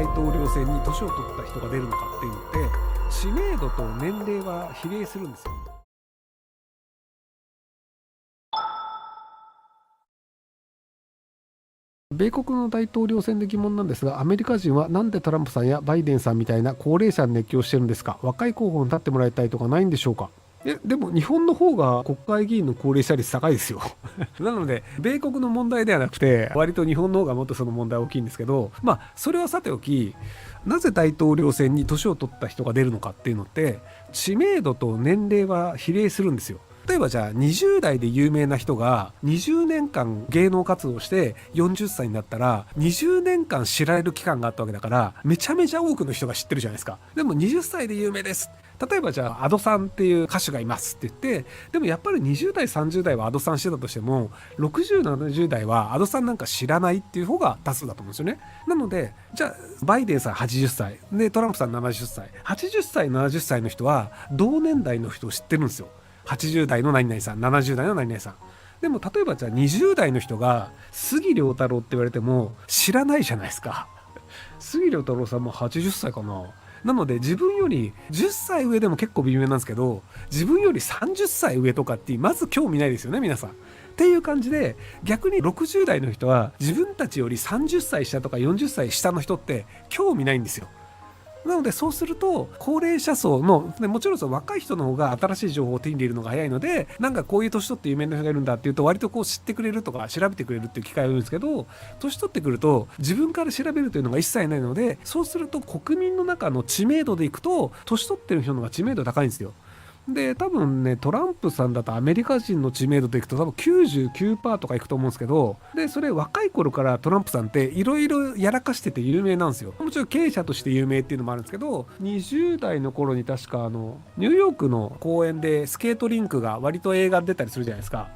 統領選に年を取った人が出るのかっていうのって知名度と年齢は比例するんですよ。米国の大統領選で疑問なんですが、アメリカ人はなんでトランプさんやバイデンさんみたいな高齢者に熱狂してるんですか？若い候補に立ってもらいたいとかないんでしょうか？でも日本の方が国会議員の高齢者率高いですよなので米国の問題ではなくて割と日本の方がもっとその問題大きいんですけど、それはさておき、なぜ大統領選に年を取った人が出るのかっていうのって知名度と年齢は比例するんですよ。例えばじゃあ20代で有名な人が20年間芸能活動して40歳になったら20年間知られる期間があったわけだからめちゃめちゃ多くの人が知ってるじゃないですか。でも20歳で有名です。例えばじゃあ Ado さんっていう歌手がいますって言って、でもやっぱり20代30代は Ado さんしてたとしても60、70代は Ado さんなんか知らないっていう方が多数だと思うんですよね。なのでじゃあバイデンさん80歳でトランプさん70歳、80歳70歳の人は同年代の人を知ってるんですよ。80代の何々さん、70代の何々さん。でも例えばじゃあ20代の人が杉良太郎って言われても知らないじゃないですか。杉良太郎さんも80歳かな。なので自分より10歳上でも結構微妙なんですけど、自分より30歳上とかってまず興味ないですよね皆さん。っていう感じで逆に60代の人は自分たちより30歳下とか40歳下の人って興味ないんですよ。なのでそうすると高齢者層のもちろんその若い人の方が新しい情報を手に入れるのが早いので、なんかこういう年取って有名な人がいるんだっていうと割とこう知ってくれるとか調べてくれるっていう機会があるんですけど、年取ってくると自分から調べるというのが一切ないので、そうすると国民の中の知名度でいくと年取ってる人の方が知名度高いんですよ。で多分ねトランプさんだとアメリカ人の知名度でいくと多分 99% とかいくと思うんですけど、でそれ若い頃からトランプさんっていろいろやらかしてて有名なんですよ。もちろん経営者として有名っていうのもあるんですけど、20代の頃に確かニューヨークの公園でスケートリンクが割と映画出たりするじゃないですか。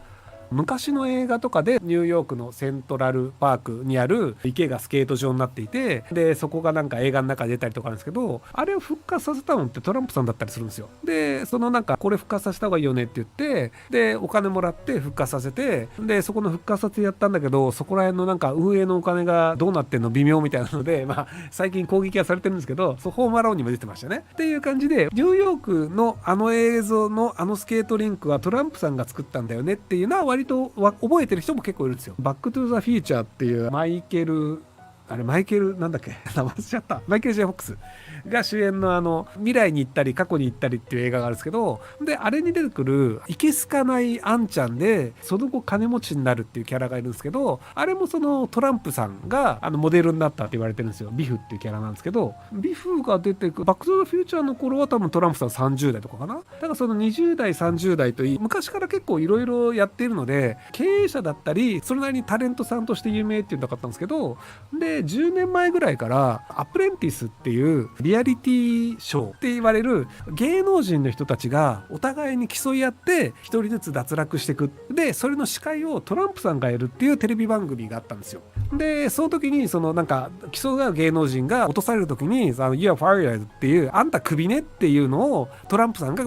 昔の映画とかでニューヨークのセントラルパークにある池がスケート場になっていて、でそこがなんか映画の中で出たりとかあるんですけど、あれを復活させたのってトランプさんだったりするんですよ。でそのなんかこれ復活させた方がいいよねって言ってでお金もらって復活させて、でそこの復活させてやったんだけどそこら辺のなんか運営のお金がどうなってんの微妙みたいなので最近攻撃はされてるんですけど、ホームアローンにも出てましたねっていう感じで、ニューヨークのあの映像のあのスケートリンクはトランプさんが作ったんだよねっていうのは割と覚えてる人も結構いるんですよ。バックトゥーザフューチャーっていうマイケルなんだっけ名前忘れちゃった。マイケル・J・フォックスが主演の未来に行ったり過去に行ったりっていう映画があるんですけど、であれに出てくるいけすかないあんちゃんでその後金持ちになるっていうキャラがいるんですけど、あれもそのトランプさんがモデルになったって言われてるんですよ。ビフっていうキャラなんですけど、ビフが出てくるバック・トゥ・ザ・フューチャーの頃は多分トランプさん30代とかかな。だからその20代30代といい昔から結構いろいろやっているので、経営者だったりそれなりにタレントさんとして有名っていうのがあったんですけど、で10年前ぐらいからアプレンティスっていうリアリティショーって言われる芸能人の人たちがお互いに競い合って一人ずつ脱落していく。でそれの司会をトランプさんがやるっていうテレビ番組があったんですよ。でその時にそのなんか競い合う芸能人が落とされる時に「You are fired」っていう「あんたクビね」っていうのをトランプさんが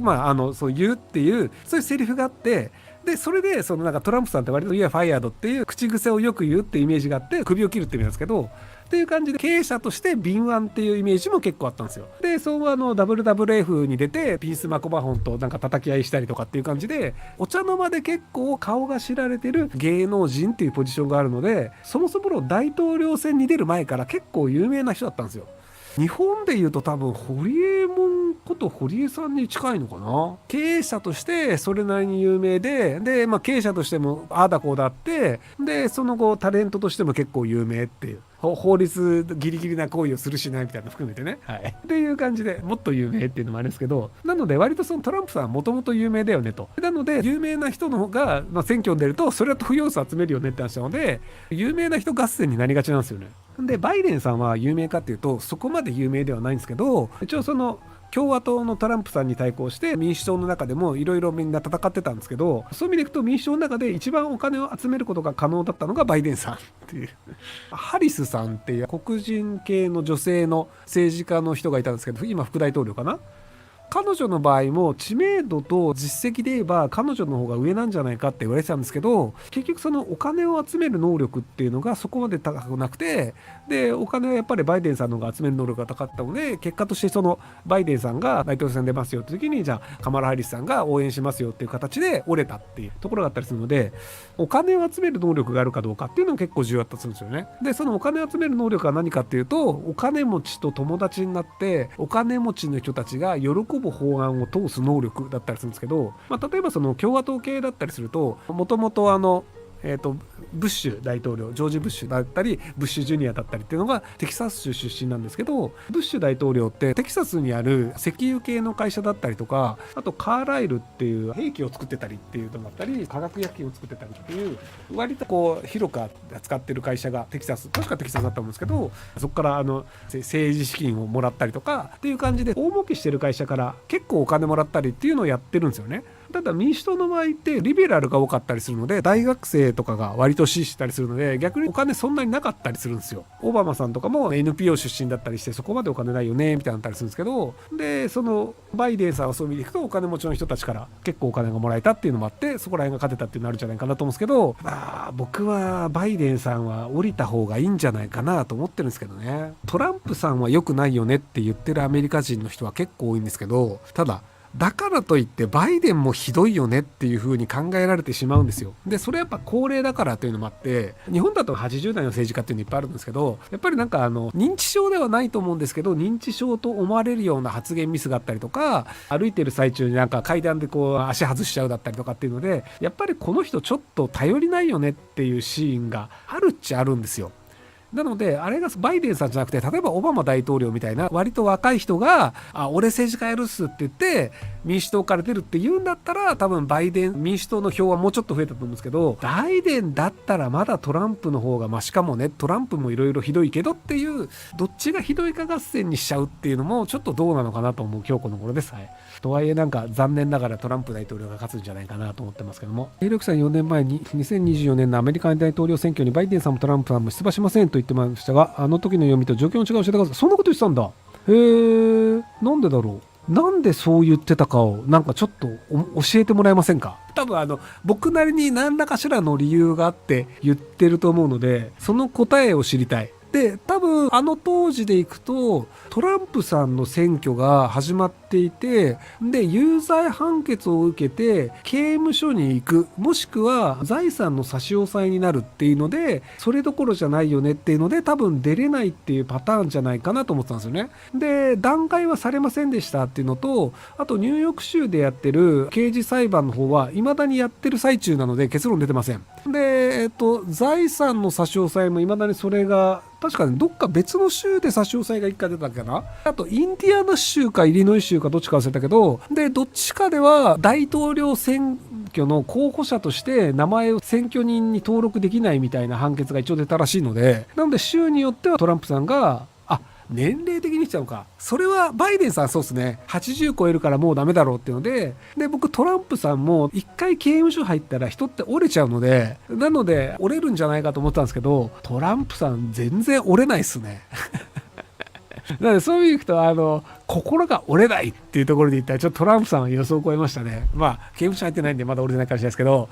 そう言うっていうそういうセリフがあって、でそれでそのなんかトランプさんって割と「You are fired」っていう口癖をよく言うってイメージがあって首を切るって意味なんですけど、っていう感じで経営者として敏腕っていうイメージも結構あったんですよ。でそのWWF に出てピース・マコバホンとなんか叩き合いしたりとかっていう感じでお茶の間で結構顔が知られてる芸能人っていうポジションがあるので、そもそもの大統領選に出る前から結構有名な人だったんですよ。日本でいうと多分堀江門こと堀江さんに近いのかな。経営者としてそれなりに有名で、経営者としてもああだこうだって、でその後タレントとしても結構有名っていう、法律ギリギリな行為をするしないみたいなの含めてね、っていう感じでもっと有名っていうのもあるんですけど、なので割とそのトランプさんはもともと有名だよねと。なので有名な人の方が、選挙に出るとそれは投票数集めるよねって話なので、有名な人合戦になりがちなんですよね。でバイデンさんは有名かっていうとそこまで有名ではないんですけど、一応その共和党のトランプさんに対抗して民主党の中でもいろいろみんな戦ってたんですけど、そういう意味でいくと民主党の中で一番お金を集めることが可能だったのがバイデンさんっていうハリスさんっていう黒人系の女性の政治家の人がいたんですけど、今副大統領かな。彼女の場合も知名度と実績で言えば彼女の方が上なんじゃないかって言われてたんですけど、結局そのお金を集める能力っていうのがそこまで高くなくて、でお金はやっぱりバイデンさんの方が集める能力が高かったので、結果としてそのバイデンさんが大統領選出ますよって時に、じゃあカマラ・ハリスさんが応援しますよっていう形で折れたっていうところがあったりするので、お金を集める能力があるかどうかっていうのも結構重要だったりするんですよね。でそのお金を集める能力は何かっていうと、お金持ちと友達になってお金持ちの人たちが喜ぶ法案を通す能力だったりするんですけど、例えばその共和党系だったりすると、もともとブッシュ大統領、ジョージ・ブッシュだったりブッシュジュニアだったりっていうのがテキサス州出身なんですけど、ブッシュ大統領ってテキサスにある石油系の会社だったりとか、あとカーライルっていう兵器を作ってたりっていうのもあったり、化学薬品を作ってたりっていう割とこう広く扱ってる会社がテキサス、確かテキサスだったと思うんですけど、そこから政治資金をもらったりとかっていう感じで大儲けしてる会社から結構お金もらったりっていうのをやってるんですよね。ただ民主党の場合ってリベラルが多かったりするので、大学生とかが割と支持したりするので、逆にお金そんなになかったりするんですよ。オバマさんとかも NPO 出身だったりしてそこまでお金ないよねみたいなのあったりするんですけど、でそのバイデンさんはそういう意味でいくとお金持ちの人たちから結構お金がもらえたっていうのもあって、そこら辺が勝てたっていうのあるんじゃないかなと思うんですけど、僕はバイデンさんは降りた方がいいんじゃないかなと思ってるんですけどね。トランプさんは良くないよねって言ってるアメリカ人の人は結構多いんですけど、ただだからといってバイデンもひどいよねっていう風に考えられてしまうんですよ。でそれやっぱ高齢だからというのもあって、日本だと80代の政治家っていうのいっぱいあるんですけど、やっぱりなんか認知症ではないと思うんですけど、認知症と思われるような発言ミスがあったりとか、歩いてる最中になんか階段でこう足外しちゃうだったりとかっていうので、やっぱりこの人ちょっと頼りないよねっていうシーンがあるっちゃあるんですよ。なのであれがバイデンさんじゃなくて、例えばオバマ大統領みたいな割と若い人が俺政治家やるっすって言って民主党から出るって言うんだったら、多分バイデン民主党の票はもうちょっと増えたと思うんですけど、バイデンだったらまだトランプの方がマシかもね、トランプもいろいろひどいけどっていう、どっちがひどいか合戦にしちゃうっていうのもちょっとどうなのかなと思う今日この頃です。はい。とはいえなんか残念ながらトランプ大統領が勝つんじゃないかなと思ってますけども、兵力さん4年前に2024年のアメリカ大統領選挙にバイデンさんもトランプさんも出馬しませんと言ってましたが、あの時の読みと状況の違いを教えてください。そんなこと言ってたんだ。へえ、なんでだろう。なんでそう言ってたかをなんかちょっと教えてもらえませんか。多分僕なりに何らかしらの理由があって言ってると思うので、その答えを知りたい。で多分当時でいくとトランプさんの選挙が始まっていて、で有罪判決を受けて刑務所に行く、もしくは財産の差し押さえになるっていうので、それどころじゃないよねっていうので多分出れないっていうパターンじゃないかなと思ってたんですよね。で弾劾はされませんでしたっていうのと、あとニューヨーク州でやってる刑事裁判の方は未だにやってる最中なので結論出てません。で財産の差し押さえも未だにそれが確かにどっか別の州で差し押さえが1回出たっけな。あとインディアナ州かイリノイ州かどっちか忘れたけど、でどっちかでは大統領選挙の候補者として名前を選挙人に登録できないみたいな判決が一応出たらしいので、なので州によってはトランプさんが年齢的にしちゃうのか。それはバイデンさんそうですね。80超えるからもうダメだろうっていうので、僕トランプさんも一回刑務所入ったら人って折れちゃうので、なので折れるんじゃないかと思ったんですけど、トランプさん全然折れないっすね。なのでそういう意味でいくと心が折れないっていうところで言ったらちょっとトランプさんは予想を超えましたね。刑務所入ってないんでまだ折れてないかもしれないですけど、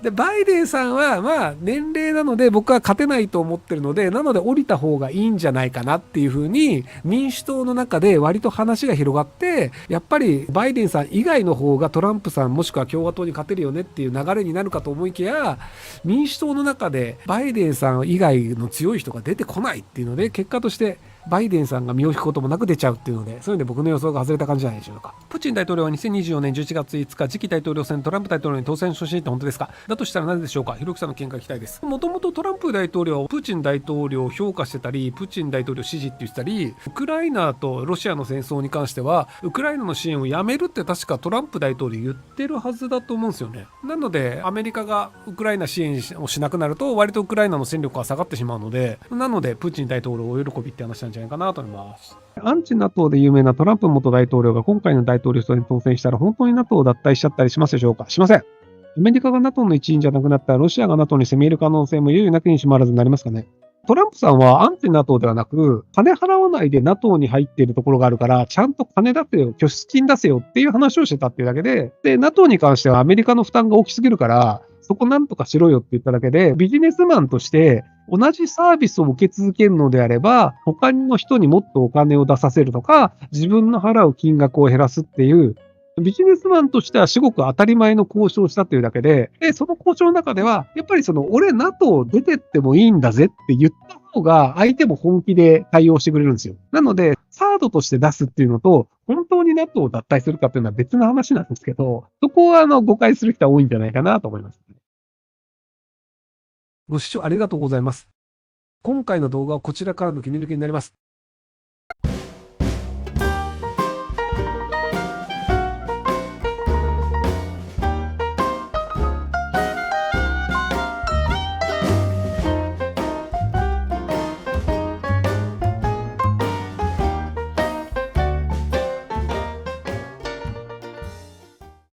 でバイデンさんは年齢なので僕は勝てないと思ってるので、なので降りた方がいいんじゃないかなっていう風に民主党の中で割と話が広がって、やっぱりバイデンさん以外の方がトランプさんもしくは共和党に勝てるよねっていう流れになるかと思いきや、民主党の中でバイデンさん以外の強い人が出てこないっていうので、結果としてバイデンさんが身を引くこともなく出ちゃうっていうので、そういうので僕の予想が外れた感じじゃないでしょうか。プーチン大統領は2024年11月5日次期大統領選トランプ大統領に当選してほしいって本当ですか。だとしたら何でしょうか。ひろきさんの見解聞きたいです。もともとトランプ大統領はプーチン大統領を評価してたり、プーチン大統領支持って言ってたり、ウクライナとロシアの戦争に関してはウクライナの支援をやめるって確かトランプ大統領言ってるはずだと思うんですよね。なのでアメリカがウクライナ支援をしなくなると割とウクライナの戦力が下がってしまうので、なのでプーチン大統領お喜びって話なんじゃないかなと思います。アンチ NATO で有名なトランプ元大統領が今回の大統領選に当選したら本当に NATO を脱退しちゃったりしますでしょうか。しません。アメリカが NATO の一員じゃなくなったらロシアが NATO に攻め入る可能性もいよいよなきにしもあらずになりますかね。トランプさんはアンチ NATO ではなく、金払わないで NATO に入っているところがあるから、ちゃんと金出せよ、拠出金出せよっていう話をしてたっていうだけで、NATO に関してはアメリカの負担が大きすぎるから、そこなんとかしろよって言っただけで、ビジネスマンとして同じサービスを受け続けるのであれば、他の人にもっとお金を出させるとか、自分の払う金額を減らすっていう、ビジネスマンとしては至極当たり前の交渉をしたというだけで、その交渉の中では、やっぱり俺 NATO 出てってもいいんだぜって言った方が、相手も本気で対応してくれるんですよ。なので、サードとして出すっていうのと、本当に NATO を脱退するかっていうのは別の話なんですけど、そこは誤解する人は多いんじゃないかなと思います。ご視聴ありがとうございます。今回の動画はこちらからの切り抜きになります。